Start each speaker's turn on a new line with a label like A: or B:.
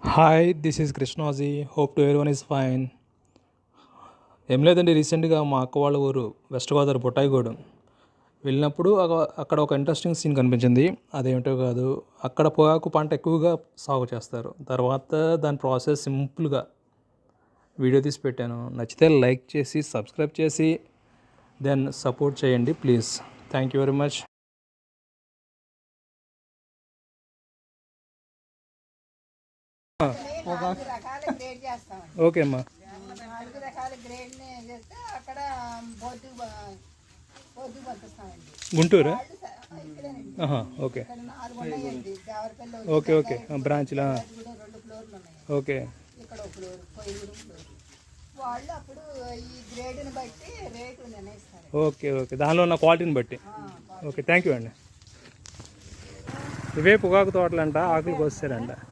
A: Hi this is Krishnaji hope to every one is fine. ఏం లేదండి, రీసెంట్గా మా అక్క వాళ్ళ ఊరు వెస్ట్ గోదావరి బుట్టాయిగూడెం వెళ్ళినప్పుడు అక్కడ ఒక ఇంట్రెస్టింగ్ సీన్ కనిపించింది. అదేమిటో కాదు, అక్కడ పొగాకు పంట ఎక్కువగా సాగు చేస్తారు. తర్వాత దాని ప్రాసెస్ సింపుల్గా వీడియో తీసి పెట్టాను. నచ్చితే లైక్ చేసి సబ్స్క్రైబ్ చేసి దెన్ సపోర్ట్ చేయండి please. Thank you very much. Okay అమ్మా. గుంటూరా? ఓకే ఓకే ఓకే బ్రాంచ్లా. ఓకే ఓకే ఓకే దానిలో ఉన్న క్వాలిటీని బట్టి. ఓకే థ్యాంక్ యూ అండి. ఇవే పొగాకు తోటలంట, ఆకులు కోసారంట.